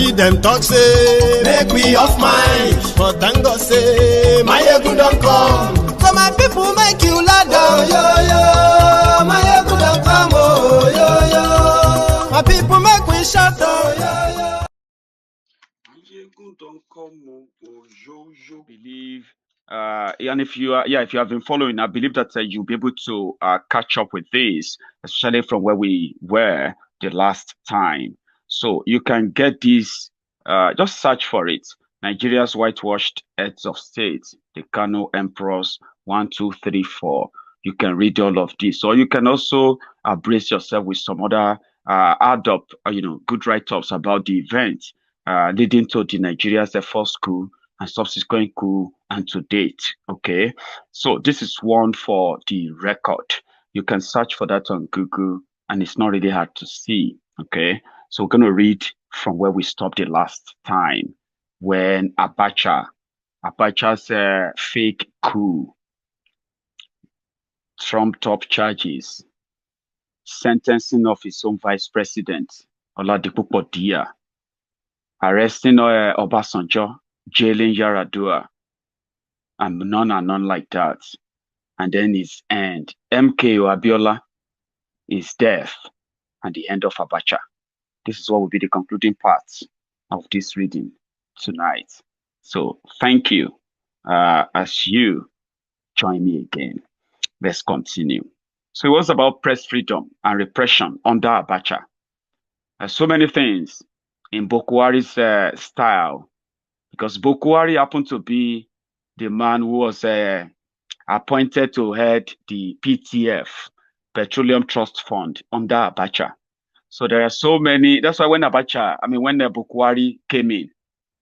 see them talk say make we off mind, but thank God say Maiyegun don come. So my people make you loud down, yo yo. Maiyegun don come, oh yo yo. My people make we shout, oh yo yo. Maiyegun don come, oh yo yo. Believe. And if you have been following, I believe that you'll be able to catch up with this, especially from where we were the last time. So you can get this, just search for it. Nigeria's whitewashed heads of state, the Kano emperors, 1, 2, 3, 4. You can read all of this, or you can also brace yourself with some other add up, good write-ups about the event leading to the Nigeria's first coup and subsequent coup and to date. Okay, so this is one for the record. You can search for that on Google, and it's not really hard to see. Okay, so we're going to read from where we stopped the last time, when Abacha's fake coup, trumped up charges, sentencing of his own vice president, Oladipo Dia, arresting Obasanjo, jailing Yaradua, and none like that. And then his end. MKO Abiola, his death, and the end of Abacha. This is what will be the concluding part of this reading tonight. So thank you as you join me again. Let's continue. So it was about press freedom and repression under Abacha. So many things in Bokwari's style, because Bokwari happened to be the man who was appointed to head the PTF, Petroleum Trust Fund, under Abacha. So there are so many. That's why when Bokwari came in,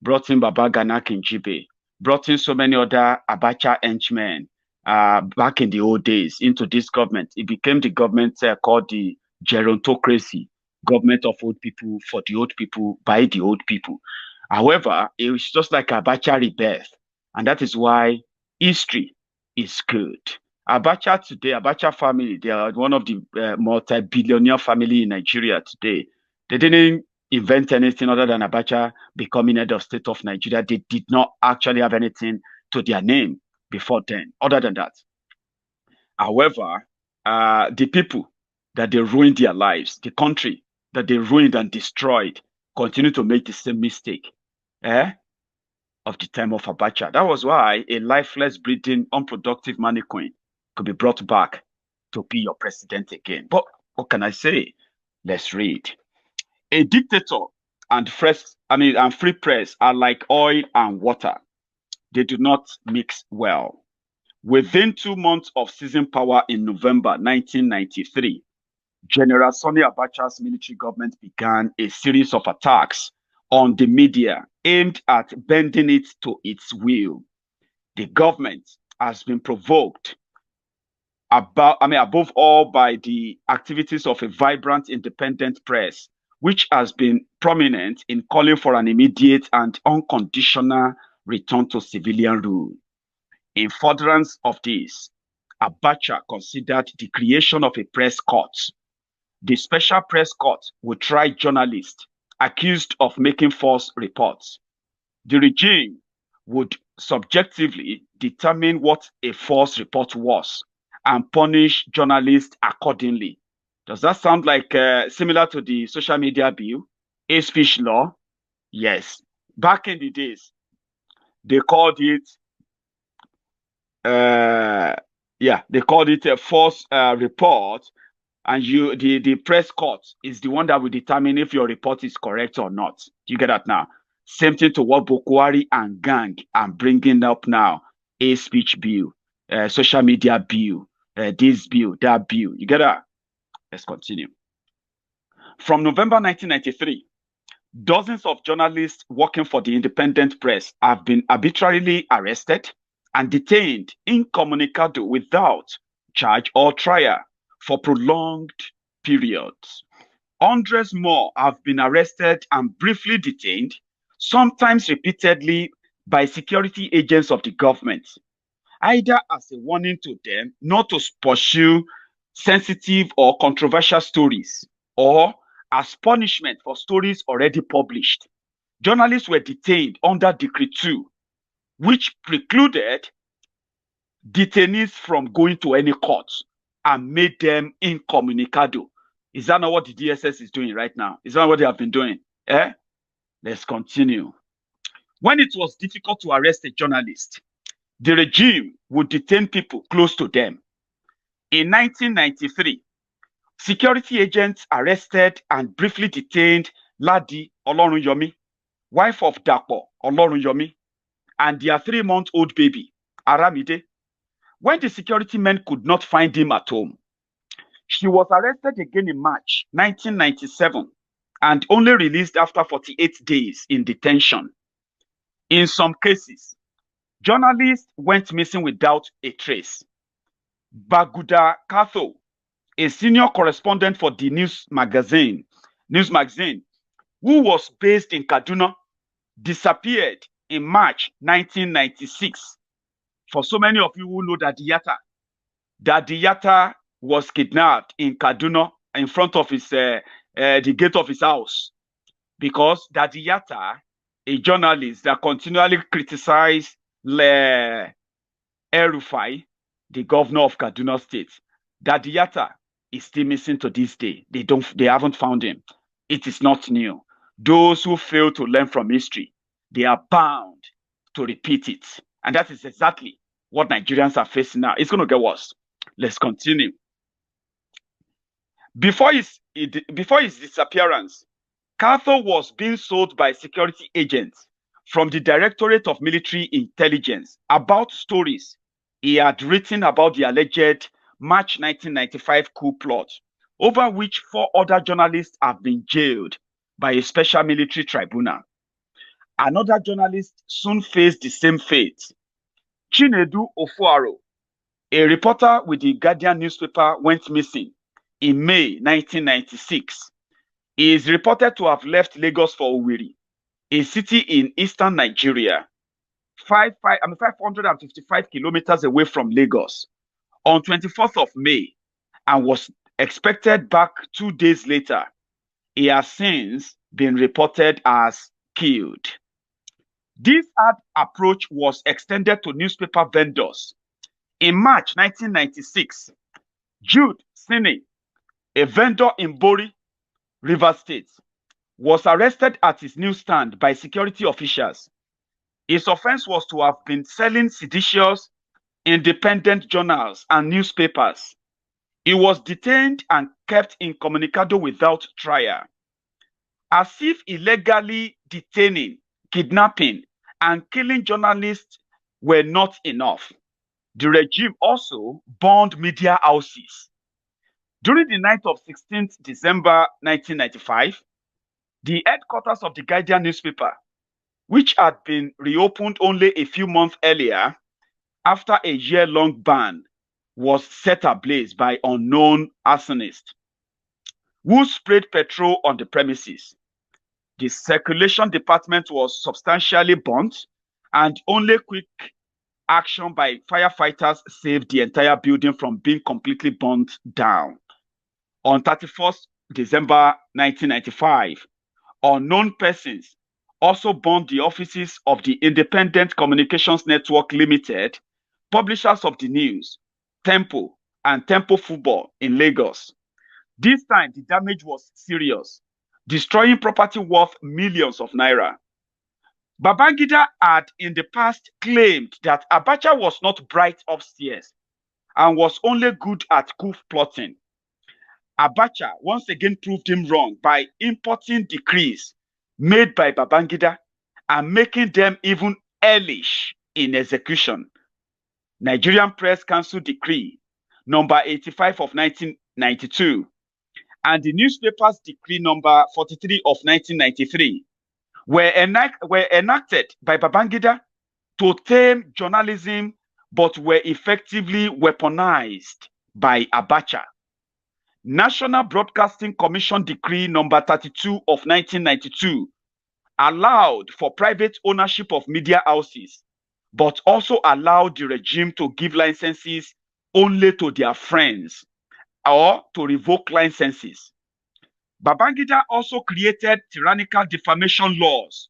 brought in Baba Gana Kinjibe, brought in so many other Abacha henchmen back in the old days into this government. It became the government called the gerontocracy, government of old people, for the old people, by the old people. However, it was just like Abacha rebirth, and that is why history is good. Abacha today, Abacha family, they are one of the multi-billionaire family in Nigeria today. They didn't invent anything other than Abacha becoming head of state of Nigeria. They did not actually have anything to their name before then, other than that. However, the people that they ruined their lives, the country that they ruined and destroyed, continue to make the same mistake of the time of Abacha. That was why a lifeless, breathing, unproductive mannequin could be brought back to be your president again. But what can I say? Let's read. A dictator and free press are like oil and water. They do not mix well. Within 2 months of seizing power in November 1993, General Sani Abacha's military government began a series of attacks on the media aimed at bending it to its will. The government has been provoked above all by the activities of a vibrant independent press, which has been prominent in calling for an immediate and unconditional return to civilian rule. In furtherance of this, Abacha considered the creation of a press court. The special press court would try journalists accused of making false reports. The regime would subjectively determine what a false report was and punish journalists accordingly. Does that sound like similar to the social media bill, hate speech law? Yes. Back in the days, they called it a false report, and the press court is the one that will determine if your report is correct or not. You get that now? Same thing to what Bokwari and gang are bringing up now. A speech bill, social media bill, this bill, that bill. You get that? Let's continue. From November 1993, dozens of journalists working for the independent press have been arbitrarily arrested and detained incommunicado without charge or trial for prolonged periods. Hundreds more have been arrested and briefly detained, sometimes repeatedly, by security agents of the government, either as a warning to them not to pursue sensitive or controversial stories, or as punishment for stories already published. journalists were detained under Decree 2, which precluded detainees from going to any court and made them incommunicado. Is that not what the DSS is doing right now? Is that what they have been doing? Let's continue. When it was difficult to arrest a journalist, the regime would detain people close to them. In 1993, security agents arrested and briefly detained Ladi Olorunyomi, wife of Dapo Olorunyomi, and their 3-month-old baby, Aramide. When the security men could not find him at home, she was arrested again in March 1997 and only released after 48 days in detention. In some cases, journalists went missing without a trace. Baguda Katho, a senior correspondent for the news magazine, who was based in Kaduna, disappeared in March 1996. For so many of you who know Dadiyata was kidnapped in Kaduna in front of the gate of his house, because Dadiyata, a journalist that continually criticized El-Rufai, the governor of Kaduna State, Dadiyata is still missing to this day. They haven't found him. It is not new. Those who fail to learn from history, they are bound to repeat it. And that is exactly what Nigerians are facing now. It's going to get worse. Let's continue. Before his disappearance, Katho was being sold by security agents from the Directorate of Military Intelligence about stories he had written about the alleged March 1995 coup plot, over which 4 other journalists have been jailed by a special military tribunal. Another journalist soon faced the same fate. Chinedu Ofuaro, a reporter with the Guardian newspaper, went missing in May 1996. He is reported to have left Lagos for Owerri, a city in eastern Nigeria, 555 kilometers away from Lagos, on 24th of May, and was expected back 2 days later. He has since been reported as killed. This hard approach was extended to newspaper vendors. In March 1996, GEN.SANNI, a vendor in Bori, Rivers State, was arrested at his newsstand by security officials. His offense was to have been selling seditious, independent journals and newspapers. He was detained and kept incommunicado without trial. As if illegally detaining, kidnapping, and killing journalists were not enough, the regime also burned media houses. During the night of 16th December 1995, the headquarters of the Guardian newspaper, which had been reopened only a few months earlier after a year-long ban, was set ablaze by unknown arsonists who sprayed petrol on the premises. The circulation department was substantially burnt, and only quick action by firefighters saved the entire building from being completely burnt down. On 31st December 1995, unknown persons also burned the offices of the Independent Communications Network Limited, publishers of the news, Tempo, and Tempo Football in Lagos. This time, the damage was serious, destroying property worth millions of naira. Babangida had in the past claimed that Abacha was not bright upstairs and was only good at coup plotting. Abacha once again proved him wrong by importing decrees made by Babangida and making them even hellish in execution. Nigerian Press Council Decree number 85 of 1992 and the newspaper's Decree number 43 of 1993 were enacted by Babangida to tame journalism, but were effectively weaponized by Abacha. National Broadcasting Commission Decree number 32 of 1992 allowed for private ownership of media houses, but also allowed the regime to give licenses only to their friends or to revoke licenses. Babangida also created tyrannical defamation laws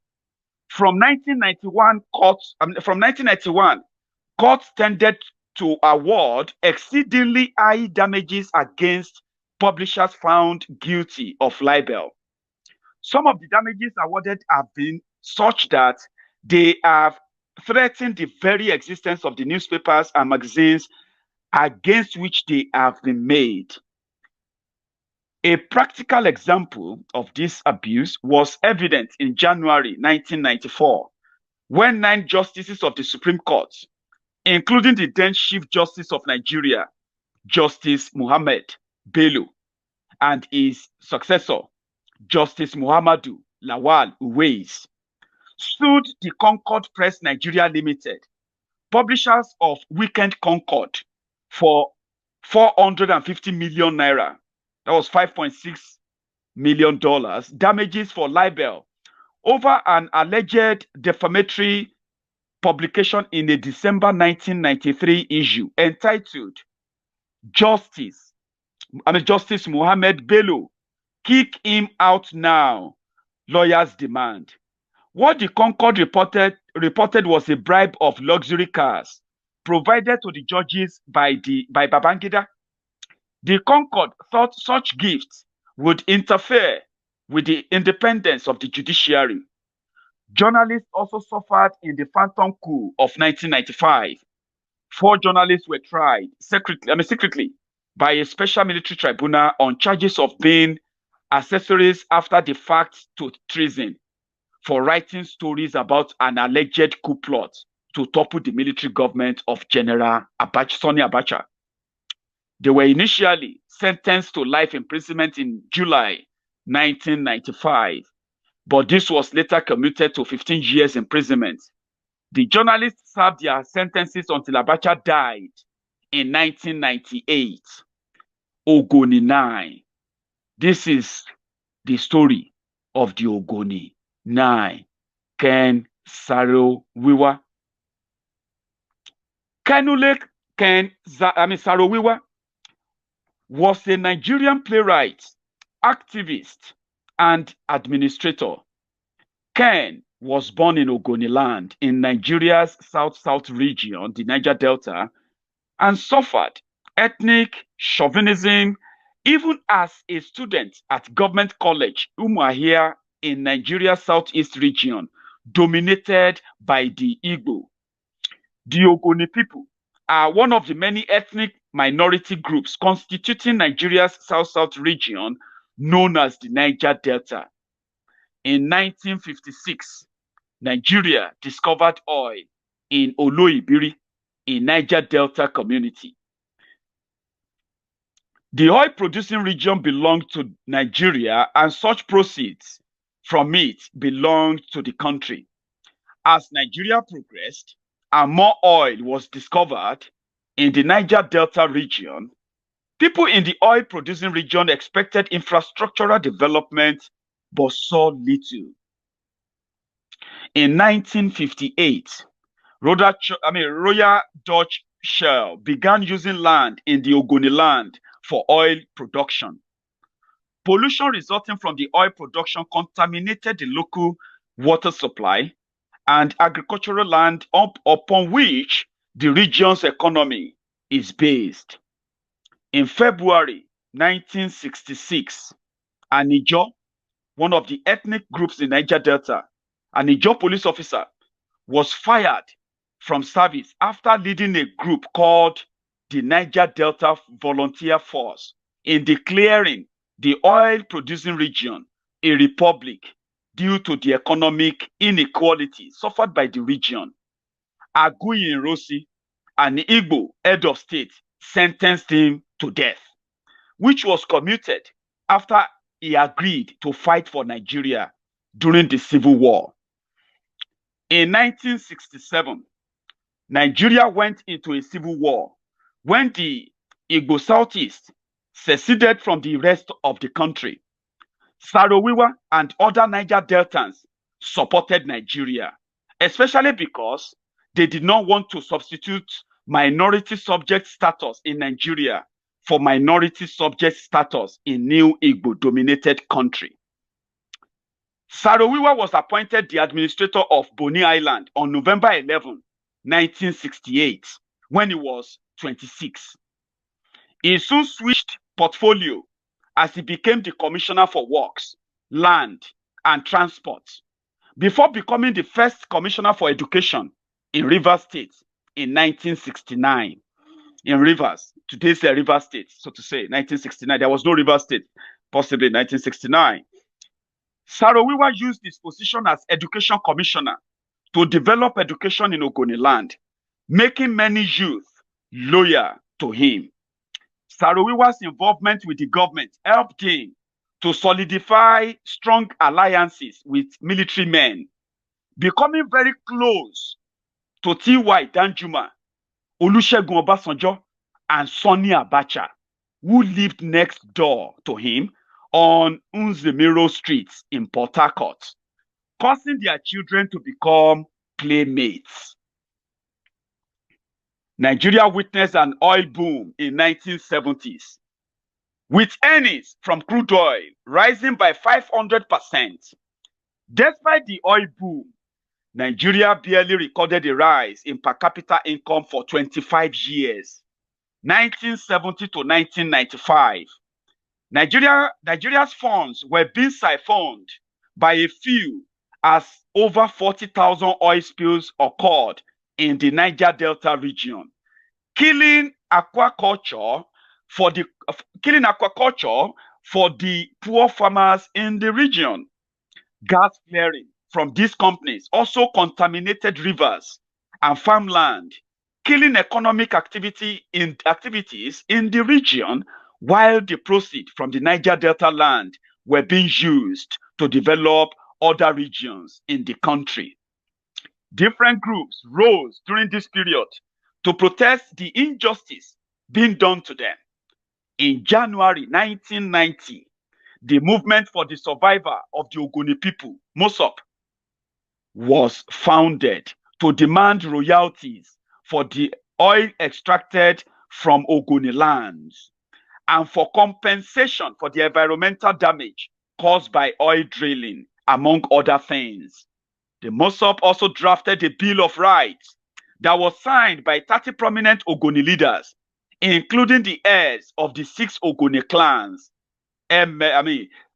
From 1991, courts tended to award exceedingly high damages against publishers found guilty of libel. Some of the damages awarded have been such that they have threatened the very existence of the newspapers and magazines against which they have been made. A practical example of this abuse was evident in January 1994, when 9 justices of the Supreme Court, including the then Chief Justice of Nigeria, Justice Muhammad Bello, and his successor, Justice Muhammadu Lawal Uwais, sued the Concord Press Nigeria Limited, publishers of Weekend Concord, for 450 million naira. That was $5.6 million damages for libel over an alleged defamatory publication in a December 1993 issue entitled Justice Muhammad Bello, Kick Him Out Now, Lawyers Demand. What the Concord reported was a bribe of luxury cars provided to the judges by Babangida. The Concord thought such gifts would interfere with the independence of the judiciary. Journalists also suffered in the Phantom Coup of 1995. 4 journalists were tried secretly by a special military tribunal on charges of being accessories after the fact to treason for writing stories about an alleged coup plot to topple the military government of General SANNI Abacha. They were initially sentenced to life imprisonment in July 1995, but this was later commuted to 15 years imprisonment. The journalists served their sentences until Abacha died in 1998. Ogoni 9. This is the story of the Ogoni 9. Ken Saro-Wiwa. Kenule Ken Saro-Wiwa was a Nigerian playwright, activist, and administrator. Ken was born in Ogoniland in Nigeria's south-south region, the Niger Delta, and suffered ethnic chauvinism even as a student at Government College, Umuahia, in Nigeria's southeast region, dominated by the Igbo. The Ogoni people are one of the many ethnic minority groups constituting Nigeria's south-south region known as the Niger Delta. In 1956, Nigeria discovered oil in Oloibiri, in Niger Delta community. The oil-producing region belonged to Nigeria, and such proceeds from it belonged to the country. As Nigeria progressed and more oil was discovered in the Niger Delta region, people in the oil-producing region expected infrastructural development but saw little. In 1958, Royal Dutch Shell began using land in the Ogoniland for oil production. Pollution resulting from the oil production contaminated the local water supply and agricultural land upon which the region's economy is based. In February 1966, Anijo, one of the ethnic groups in Niger Delta, an Ijaw police officer, was fired from service after leading a group called the Niger Delta Volunteer Force in declaring the oil-producing region a republic due to the economic inequality suffered by the region. Aguiyi Nrosi, an Igbo head of state, sentenced him to death, which was commuted after he agreed to fight for Nigeria during the Civil War. In 1967, Nigeria went into a civil war when the Igbo Southeast seceded from the rest of the country. Saro-Wiwa and other Niger Deltans supported Nigeria, especially because they did not want to substitute minority subject status in Nigeria for minority subject status in new Igbo-dominated country. Sarowiwa was appointed the administrator of Bonny Island on November 11, 1968, when he was 26. He soon switched portfolio as he became the Commissioner for Works, Land, and Transport, before becoming the first Commissioner for Education in Rivers State in 1969. In Rivers, today's Rivers State, so to say, 1969. There was no Rivers State, possibly in 1969. Sarowiwa used his position as Education Commissioner to develop education in Ogoniland, making many youth loyal to him. Sarowiwa's involvement with the government helped him to solidify strong alliances with military men, becoming very close to T.Y. Danjuma, Olusegun Obasanjo, and Sanni Abacha, who lived next door to him on Unzemiro Street in Port Harcourt, causing their children to become playmates. Nigeria witnessed an oil boom in 1970s, with earnings from crude oil rising by 500%. Despite the oil boom, Nigeria barely recorded a rise in per capita income for 25 years, 1970 to 1995. Nigeria's funds were being siphoned by a few as over 40,000 oil spills occurred in the Niger Delta region, killing aquaculture for the poor farmers in the region. Gas flaring from these companies also contaminated rivers and farmland, killing economic activities in the region, while the proceeds from the Niger Delta land were being used to develop other regions in the country. Different groups rose during this period to protest the injustice being done to them. In January 1990, the Movement for the Survival of the Ogoni People, MOSOP, was founded to demand royalties for the oil extracted from Ogoni lands and for compensation for the environmental damage caused by oil drilling, among other things. The MOSOP also drafted a Bill of Rights that was signed by 30 prominent Ogoni leaders, including the heirs of the 6 Ogoni clans.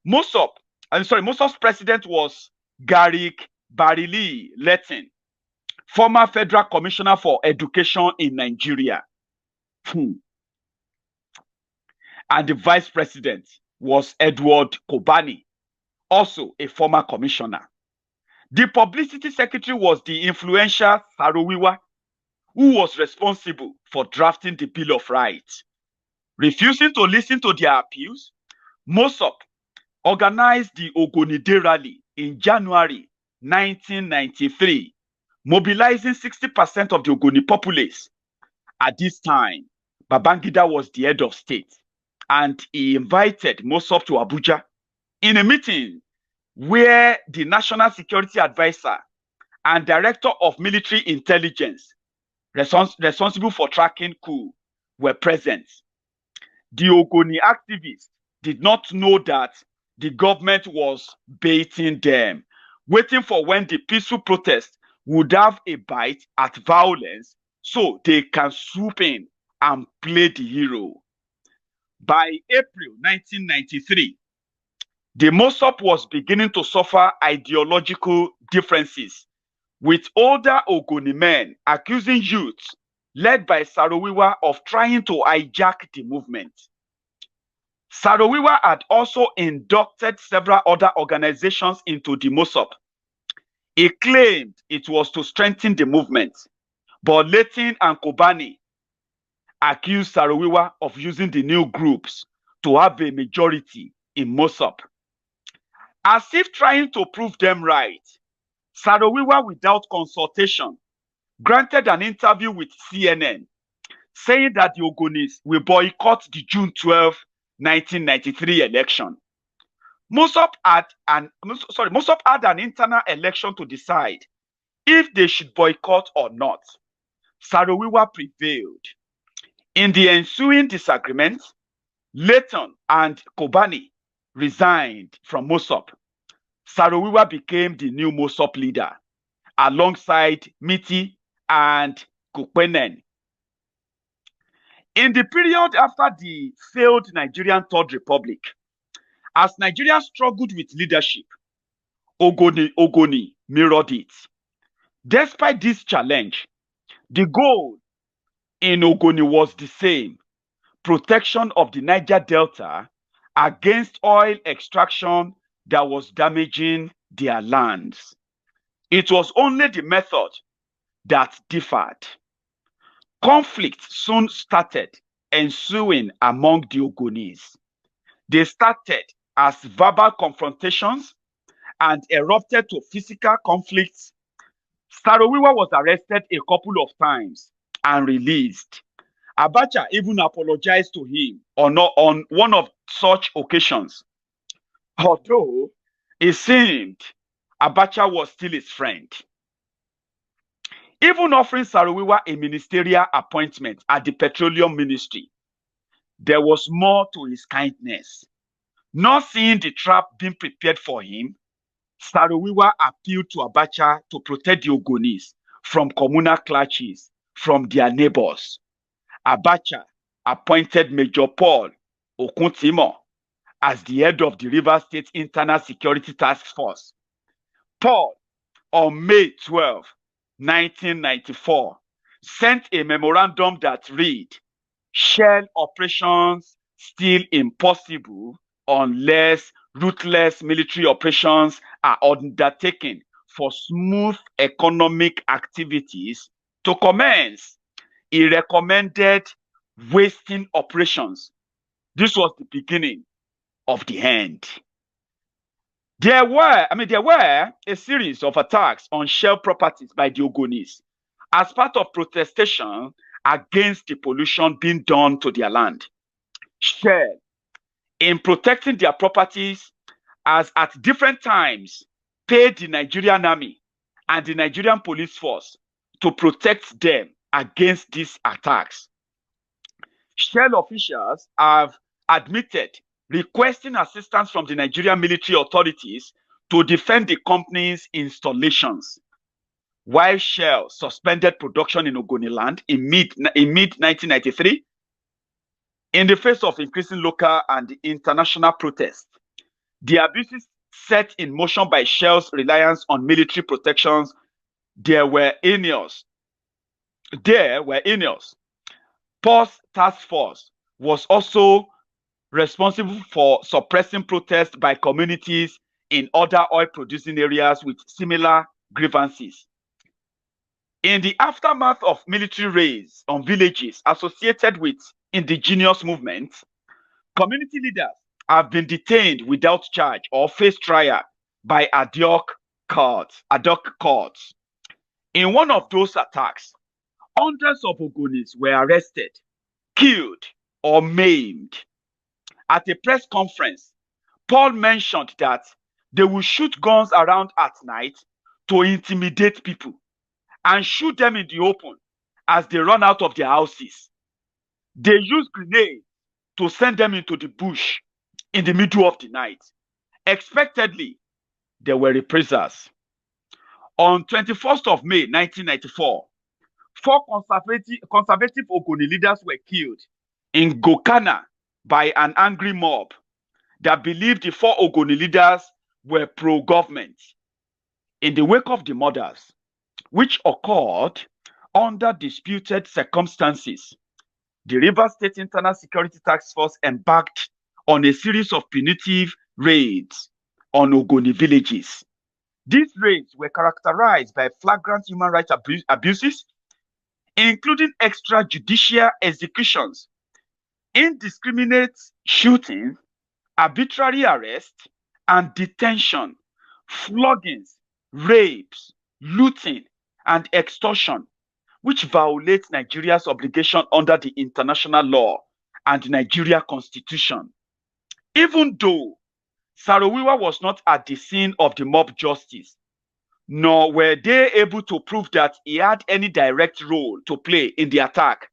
MOSOP's president was Garrick Barili Letton, former Federal Commissioner for Education in Nigeria. And the vice president was Edward Kobani, also a former commissioner. The publicity secretary was the influential Sarowiwa, who was responsible for drafting the Bill of Rights. Refusing to listen to their appeals, MOSOP organized the Ogoni Day Rally in January 1993, mobilizing 60% of the Ogoni populace. At this time, Babangida was the head of state, and he invited MOSOP to Abuja in a meeting where the National Security Advisor and Director of Military Intelligence, responsible for tracking coup, were present. The Ogoni activists did not know that the government was baiting them, waiting for when the peaceful protest would have a bite at violence so they can swoop in and play the hero. By April 1993, the MOSOP was beginning to suffer ideological differences, with older Ogoni men accusing youths led by Sarowiwa of trying to hijack the movement. Sarowiwa had also inducted several other organizations into the MOSOP. He claimed it was to strengthen the movement, but Letton and Kobani accused Sarowiwa of using the new groups to have a majority in MOSOP. As if trying to prove them right, Sarowiwa, without consultation, granted an interview with CNN, saying that the Ogonis will boycott the June 12, 1993 election. MOSOP had an internal election to decide if they should boycott or not. Sarowiwa prevailed. In the ensuing disagreement, Letton and Kobani resigned from MOSOP. Sarowiwa became the new MOSOP leader alongside Miti and Kukpenen. In the period after the failed Nigerian Third Republic, as Nigeria struggled with leadership, Ogoni mirrored it. Despite this challenge, the goal in Ogoni was the same: protection of the Niger Delta against oil extraction that was damaging their lands. It was only the method that differed. Conflict soon started ensuing among the Ogonis. They started as verbal confrontations and erupted to physical conflicts. Sarowiwa was arrested a couple of times and released. Abacha even apologized to him on one of such occasions. Although it seemed Abacha was still his friend. Even offering Sarowiwa a ministerial appointment at the Petroleum Ministry, there was more to his kindness. Not seeing the trap being prepared for him, Sarowiwa appealed to Abacha to protect the Ogonis from communal clashes from their neighbors. Abacha appointed Major Paul Okuntimo as the head of the Rivers State Internal Security Task Force. Paul, on May 12, 1994, sent a memorandum that read, "Shell operations still impossible unless ruthless military operations are undertaken for smooth economic activities to commence." He recommended wasting operations. This was the beginning of the end. There were a series of attacks on Shell properties by the Ogonis as part of protestation against the pollution being done to their land. Shell, in protecting their properties, has at different times paid the Nigerian army and the Nigerian police force to protect them against these attacks. Shell officials have admitted requesting assistance from the Nigerian military authorities to defend the company's installations. While Shell suspended production in Ogoniland in mid-1993, in the face of increasing local and international protests, the abuses set in motion by Shell's reliance on military protections, there were heinous. Paul's task force was also responsible for suppressing protests by communities in other oil-producing areas with similar grievances. In the aftermath of military raids on villages associated with indigenous movements, community leaders have been detained without charge or face trial by ad hoc courts. In one of those attacks, hundreds of Ogonis were arrested, killed, or maimed. At a press conference, Paul mentioned that they will shoot guns around at night to intimidate people and shoot them in the open as they run out of their houses. They use grenades to send them into the bush in the middle of the night. Expectedly, there were reprisals. On 21st of May 1994, 4 conservative Ogoni leaders were killed in Gokana by an angry mob that believed the 4 Ogoni leaders were pro-government. In the wake of the murders, which occurred under disputed circumstances, the Rivers State Internal Security Task Force embarked on a series of punitive raids on Ogoni villages. These raids were characterized by flagrant human rights abuses, including extrajudicial executions, indiscriminate shooting, arbitrary arrest and detention, floggings, rapes, looting, and extortion, which violates Nigeria's obligation under the international law and Nigeria Constitution. Even though Sarowiwa was not at the scene of the mob justice, nor were they able to prove that he had any direct role to play in the attack,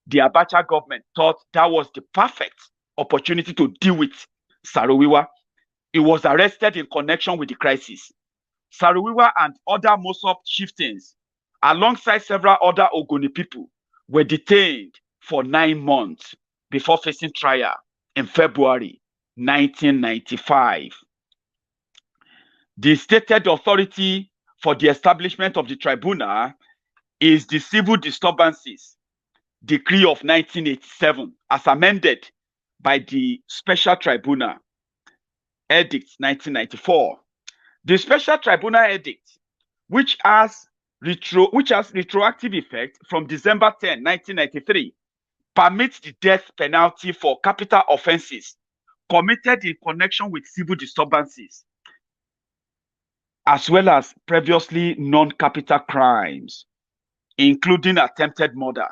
the Abacha government thought that was the perfect opportunity to deal with Sarowiwa. He was arrested in connection with the crisis. Saruwiwa and other Mosop chieftains, alongside several other Ogoni people, were detained for 9 months before facing trial in February 1995. The stated authority for the establishment of the tribunal is the Civil Disturbances Decree of 1987, as amended by the Special Tribunal Edict 1994. The Special Tribunal Edict, which has retroactive effect from December 10, 1993, permits the death penalty for capital offenses committed in connection with civil disturbances, as well as previously non-capital crimes, including attempted murder.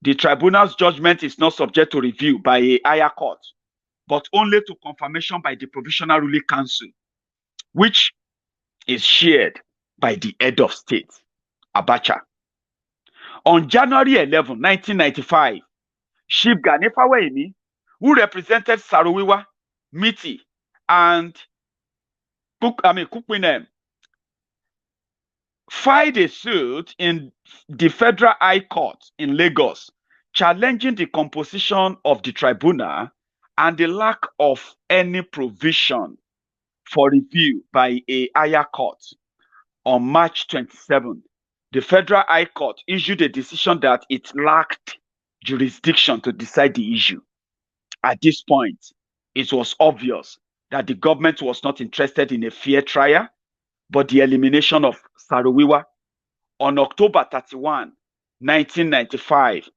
The tribunal's judgment is not subject to review by a higher court, but only to confirmation by the Provisional Ruling Council, which is shared by the head of state, Abacha. On January 11, 1995, Chief Gani Fawemi, who represented Saruwiwa, Miti, and Kukwinem, filed a suit in the Federal High Court in Lagos, challenging the composition of the tribunal and the lack of any provision for review by a higher court. On March 27, the Federal High Court issued a decision that it lacked jurisdiction to decide the issue. At this point, it was obvious that the government was not interested in a fair trial, but the elimination of Saruwiwa. On October 31, 1995,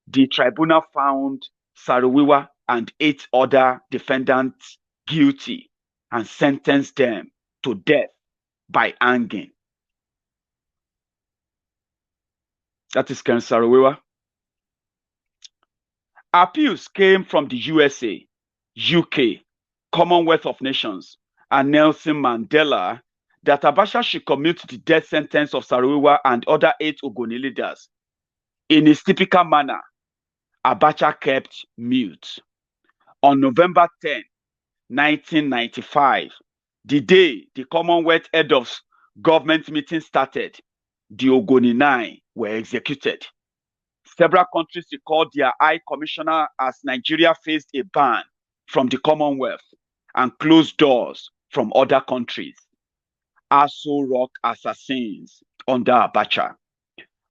the tribunal found Saruwiwa and 8 other defendants guilty and sentenced them to death by hanging. That is Ken Saruwiwa. Appeals came from the USA, UK, Commonwealth of Nations, and Nelson Mandela that Abacha should commute the death sentence of Saruwiwa and other 8 Ogoni leaders. In his typical manner, Abacha kept mute. On November 10, 1995, the day the Commonwealth head of government meeting started, the Ogoni 9 were executed. Several countries recalled their High Commissioner as Nigeria faced a ban from the Commonwealth and closed doors from other countries. Aso Rock assassins under Abacha.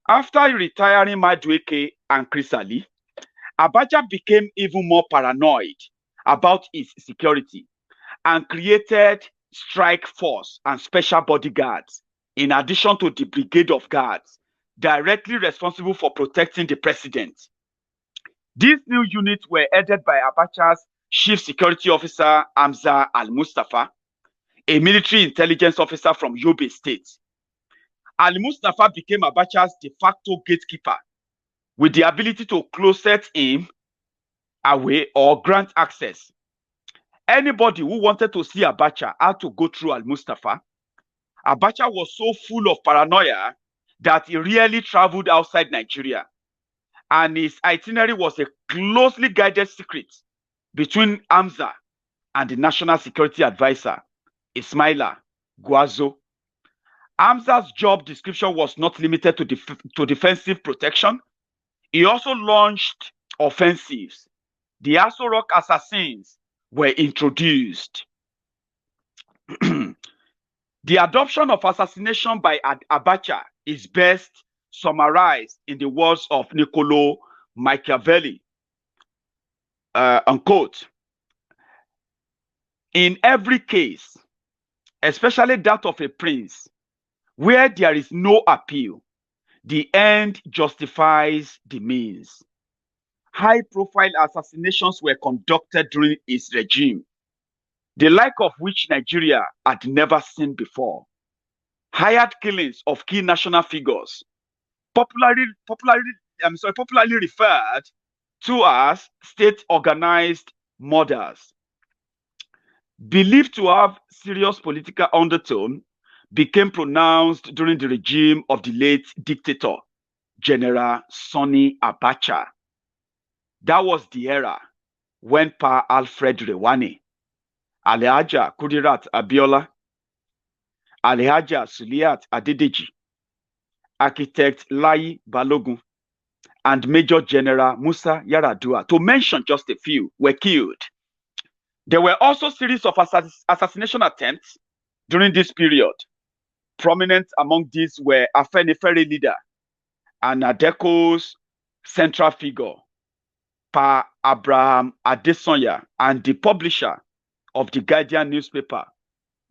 After retiring Madueke and Chris Ali, Abacha became even more paranoid about his security and created strike force and special bodyguards, in addition to the brigade of guards directly responsible for protecting the president. These new units were headed by Abacha's chief security officer, Hamza Al-Mustafa, a military intelligence officer from Yobe State. Al-Mustafa became Abacha's de facto gatekeeper, with the ability to closet him away or grant access. Anybody who wanted to see Abacha had to go through Al-Mustafa. Abacha was so full of paranoia that he rarely traveled outside Nigeria, and his itinerary was a closely guided secret between Hamza and the National Security Advisor, Ismaila Guazo. Hamza's job description was not limited to defensive protection. He also launched offensives. The Aso Rock assassins were introduced. The adoption of assassination by Abacha is best summarized in the words of Niccolo Machiavelli, unquote. In every case, especially that of a prince, where there is no appeal, the end justifies the means. High-profile assassinations were conducted during his regime, the like of which Nigeria had never seen before. Hired killings of key national figures, popularly referred to as state-organized murders, believed to have serious political undertone, became pronounced during the regime of the late dictator, GEN.SANNI Abacha. That was the era when Pa Alfred Rewane Alhaja Kudirat Abiola, Alhaja Suliat Adedeji, Architect Lai Balogun, and Major General Musa Yaradua, to mention just a few, were killed. There were also a series of assassination attempts during this period. Prominent among these were Afenifere leader and Adeko's central figure, Pa Abraham Adesanya, and the publisher of the Guardian newspaper,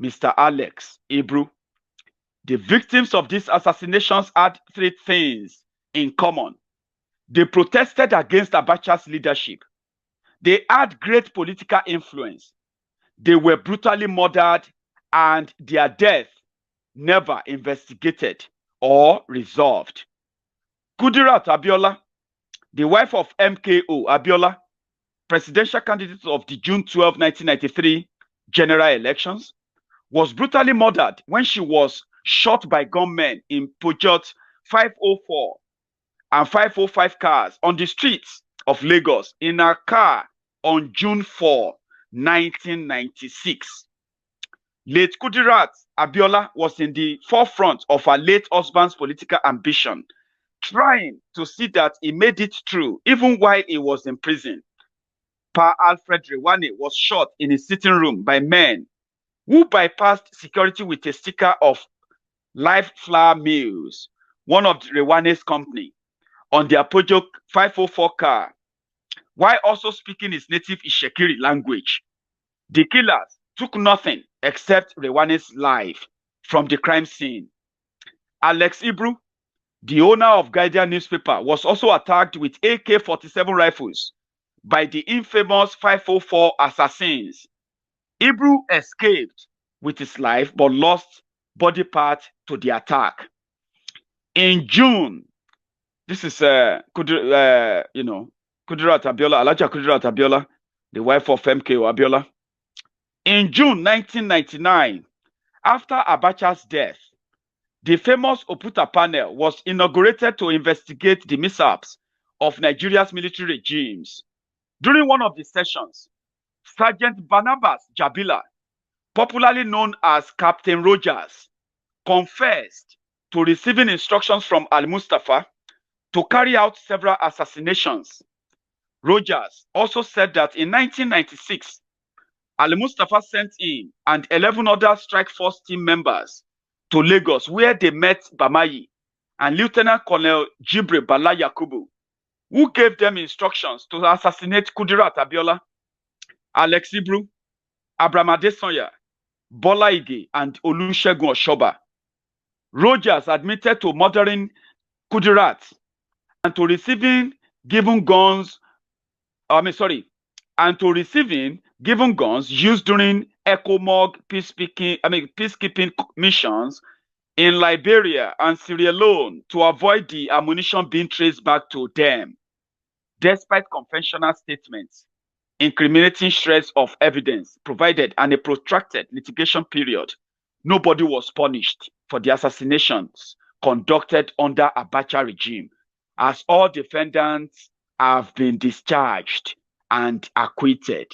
Mr. Alex Ibru. The victims of these assassinations had three things in common. They protested against Abacha's leadership. They had great political influence. They were brutally murdered, and their death never investigated or resolved. Kudirat Abiola, the wife of MKO Abiola, presidential candidate of the June 12, 1993 general elections, was brutally murdered when she was shot by gunmen in Peugeot 504 and 505 cars on the streets of Lagos in a car on June 4, 1996. Late Kudirat Abiola was in the forefront of her late husband's political ambition, trying to see that he made it through even while he was in prison. Pa Alfred Rewane was shot in his sitting room by men who bypassed security with a sticker of Live Flour Mills, one of Rewane's company, on their Peugeot 504 car, while also speaking his native Ishekiri language. The killers took nothing except Rewane's life from the crime scene. Alex Ibru, the owner of Guardian newspaper, was also attacked with AK-47 rifles by the infamous 504 assassins. Ibru escaped with his life but lost body part to the attack. In June, this is Kudirat Abiola, Alhaja Kudirat Abiola, the wife of MKO Abiola. In June 1999, after Abacha's death, the famous Oputa panel was inaugurated to investigate the mishaps of Nigeria's military regimes. During one of the sessions, Sergeant Barnabas Jabila, popularly known as Captain Rogers, confessed to receiving instructions from Al-Mustafa to carry out several assassinations. Rogers also said that in 1996, Al-Mustafa sent him and 11 other strike force team members to Lagos, where they met Bamayi and Lieutenant Colonel Jibre Bala Yakubu, who gave them instructions to assassinate Kudirat Abiola, Alex Ibru, Abraham Adesanya, Bola Ige, and Olusegun Oshoba. Rogers admitted to murdering Kudirat and to receiving given guns used during ECOMOG peacekeeping missions in Liberia and Sierra Leone to avoid the ammunition being traced back to them. Despite conventional statements, incriminating shreds of evidence provided, and a protracted litigation period, nobody was punished for the assassinations conducted under Abacha regime, as all defendants have been discharged and acquitted.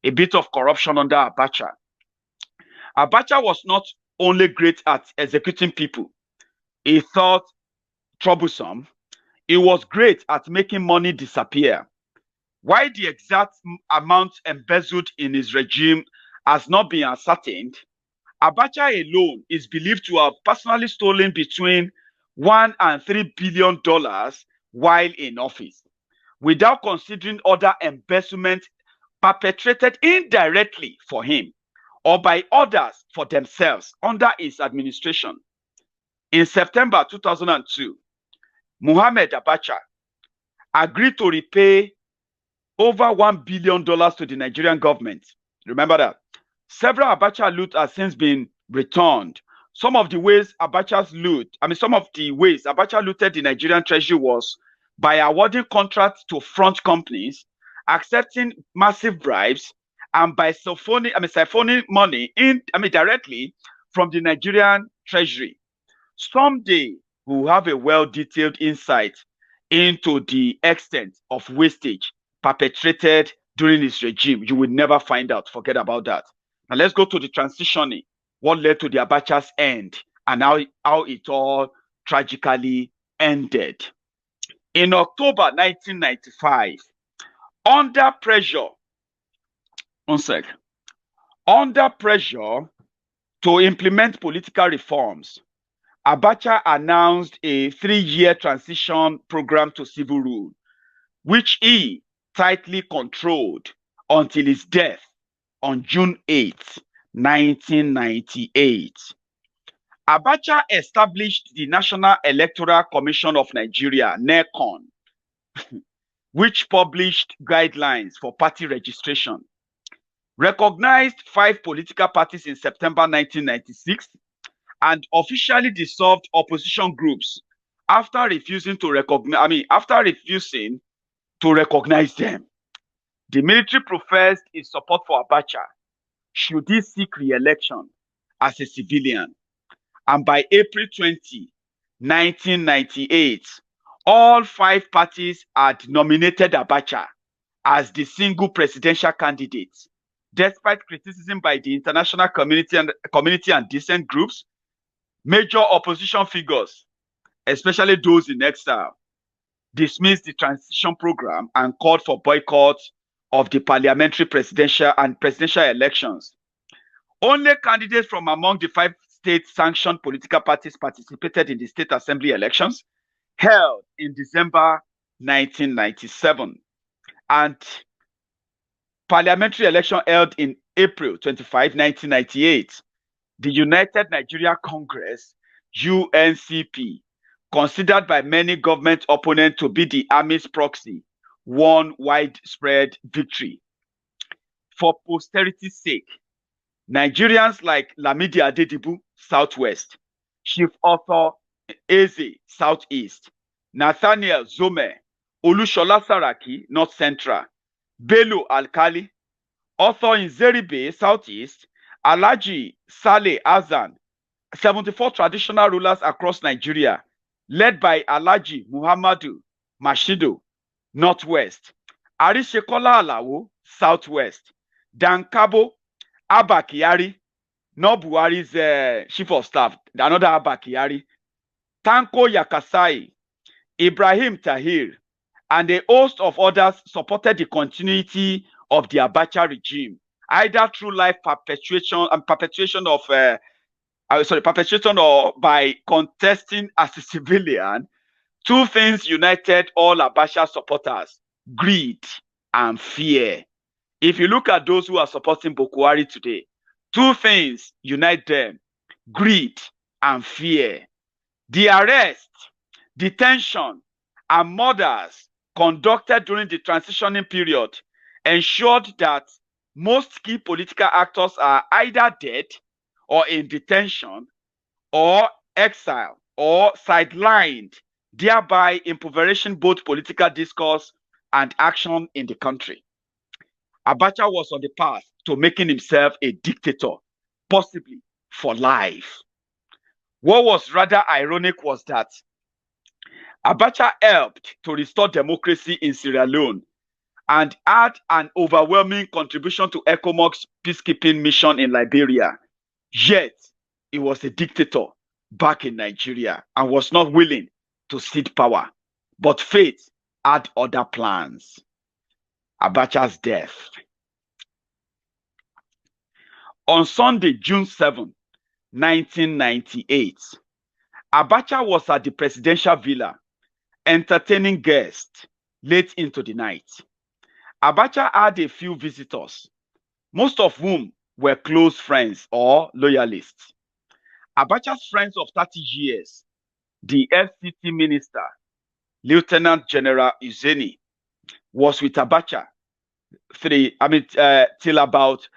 A bit of corruption under Abacha. Abacha was not only great at executing people he thought troublesome, he was great at making money disappear. Why the exact amount embezzled in his regime has not been ascertained, Abacha alone is believed to have personally stolen between $1 and $3 billion while in office, without considering other embezzlement perpetrated indirectly for him or by others for themselves under his administration. In September 2002, Muhammad Abacha agreed to repay over $1 billion to the Nigerian government. Remember that. Several Abacha loot has since been returned. Some of the ways Abacha looted the Nigerian treasury was by awarding contracts to front companies, accepting massive bribes, and by siphoning money directly from the Nigerian treasury. Someday we'll have a well-detailed insight into the extent of wastage perpetrated during his regime. You will never find out. Forget about that. Now let's go to the transitioning. What led to the Abacha's end and how it all tragically ended. In October 1995, under pressure to implement political reforms, Abacha announced a 3-year transition program to civil rule, which he tightly controlled until his death on June 8, 1998. Abacha established the National Electoral Commission of Nigeria, NECON, which published guidelines for party registration, recognized 5 political parties in September 1996, and officially dissolved opposition groups after refusing to recognize them. The military professed its support for Abacha should he seek re-election as a civilian. And by April 20, 1998, all 5 parties had nominated Abacha as the single presidential candidate, despite criticism by the international community and dissent groups. Major opposition figures, especially those in exile, dismissed the transition program and called for boycott of the parliamentary, presidential elections. Only candidates from among the 5 state-sanctioned political parties participated in the state assembly elections held in December 1997 and parliamentary election held in April 25, 1998. The United Nigeria Congress, UNCP, considered by many government opponents to be the army's proxy, won widespread victory. For posterity's sake, Nigerians like Lamidi Adedibu, Southwest, Chief Author Eze, Southeast, Nathaniel Zome, Olushola Saraki, North Central, Bello Alkali, Author Nzeribe, Southeast, Alhaji Saleh Hassan, 74 traditional rulers across Nigeria, led by Alhaji Muhammadu Mashido, Northwest, Arisekola Alawo, Southwest, Dan Kabo, Abba Kyari, Buhari's chief of staff, another Abba Kyari, Tanko Yakasai, Ibrahim Tahir, and a host of others supported the continuity of the Abacha regime, either through life perpetuation or by contesting as a civilian. 2 things united all Abacha supporters: greed and fear. If you look at those who are supporting Boko Haram today, 2 things unite them: greed and fear. The arrest, detention, and murders conducted during the transitioning period ensured that most key political actors are either dead or in detention or exile or sidelined, thereby impoverishing both political discourse and action in the country. Abacha was on the path to making himself a dictator, possibly for life. What was rather ironic was that Abacha helped to restore democracy in Sierra Leone and had an overwhelming contribution to ECOMOG's peacekeeping mission in Liberia. Yet, he was a dictator back in Nigeria and was not willing to cede power. But fate had other plans. Abacha's death. On Sunday, June 7, 1998, Abacha was at the presidential villa entertaining guests late into the night. Abacha had a few visitors, most of whom were close friends or loyalists. Abacha's friends of 30 years, the FCT minister, Lieutenant General Uzeni, was with Abacha till about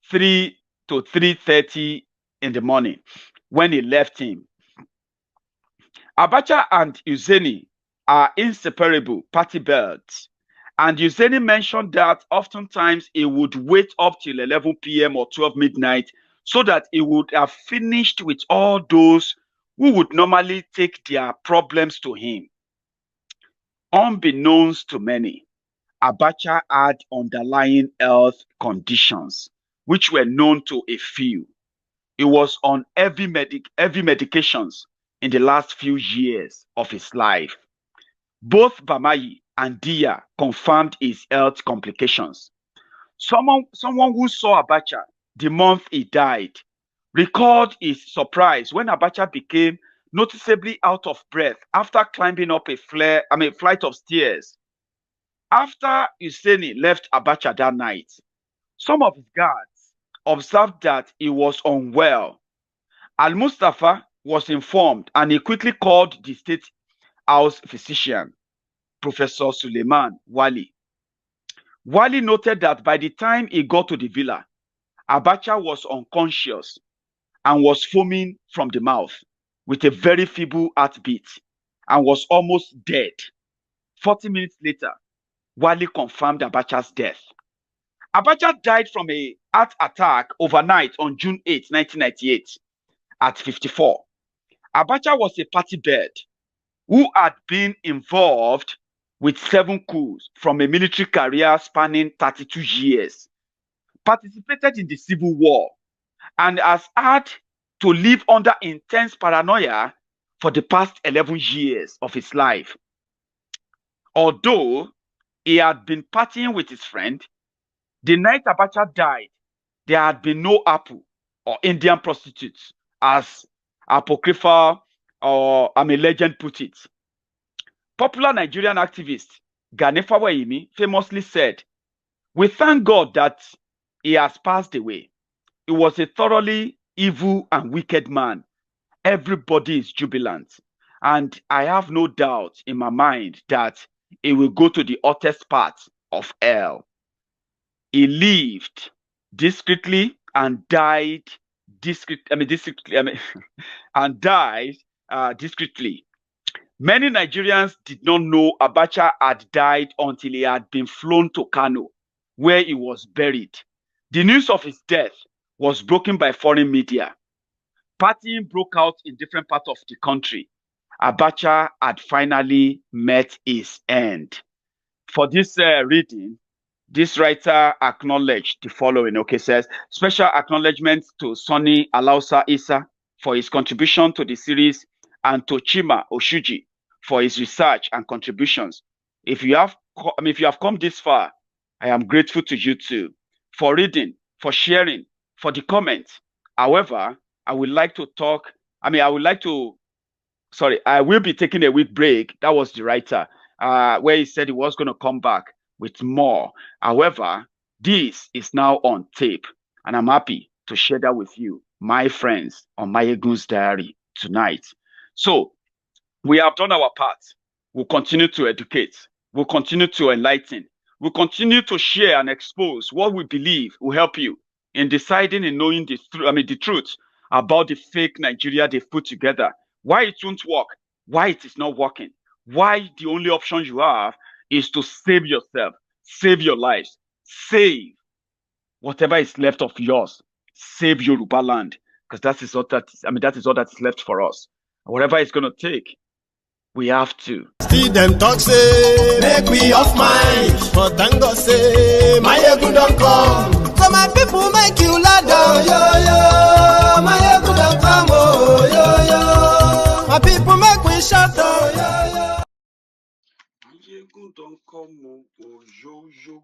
3 to 3:30 in the morning when he left him. Abacha and Uzeni are inseparable party buds, and Uzeni mentioned that oftentimes he would wait up till 11 p.m. or 12 midnight so that he would have finished with all those who would normally take their problems to him. Unbeknownst to many, Abacha had underlying health conditions, which were known to a few. He was on heavy medications in the last few years of his life. Both Bamayi and Dia confirmed his health complications. Someone who saw Abacha the month he died recalled his surprise when Abacha became noticeably out of breath after climbing up a flight of stairs. After Hussaini left Abacha that night, some of his guards observed that he was unwell. Al-Mustafa was informed and he quickly called the state house physician, Professor Suleiman Wali. Wali noted that by the time he got to the villa, Abacha was unconscious and was foaming from the mouth with a very feeble heartbeat and was almost dead. 40 minutes later, Wali confirmed Abacha's death. Abacha died from a heart attack overnight on June 8, 1998, at 54. Abacha was a party bird who had been involved with 7 coups from a military career spanning 32 years, participated in the Civil War, and has had to live under intense paranoia for the past 11 years of his life. Although he had been partying with his friend, the night Abacha died, there had been no apple or Indian prostitutes, as apocryphal or legend put it. Popular Nigerian activist Gani Fawayimi famously said, "We thank God that he has passed away. He was a thoroughly evil and wicked man. Everybody is jubilant. And I have no doubt in my mind that he will go to the hottest part of hell." He lived discreetly and died discreetly. Many Nigerians did not know Abacha had died until he had been flown to Kano, where he was buried. The news of his death was broken by foreign media. Partying broke out in different parts of the country. Abacha had finally met his end. For this reading, this writer acknowledged the following. Says, special acknowledgement to Sonny Alausa Isa for his contribution to the series and to Chima Oshuji for his research and contributions. If you have come this far, I am grateful to you too for reading, for sharing, for the comments. However, I will be taking a week break. That was the writer, where he said he was going to come back with more. However, this is now on tape, and I'm happy to share that with you, my friends, on Maiyegun's Diary tonight. So, we have done our part. We'll continue to educate. We'll continue to enlighten. We'll continue to share and expose what we believe will help you in deciding and knowing the truth about the fake Nigeria they've put together. Why it won't work, why it is not working, why the only option you have is to save yourself, save your lives, save whatever is left of yours, save Yoruba land, because that is all that is left for us. Whatever it's going to take, we have to. Still them talk say, make we off mind, but thank God say, Maiyegun don't come. So my people make you ladder, oh, yo yo, Maiyegun don't come, oh yo yo. My people make we shout, oh yo yo. Maiyegun don't come, oh yo yo.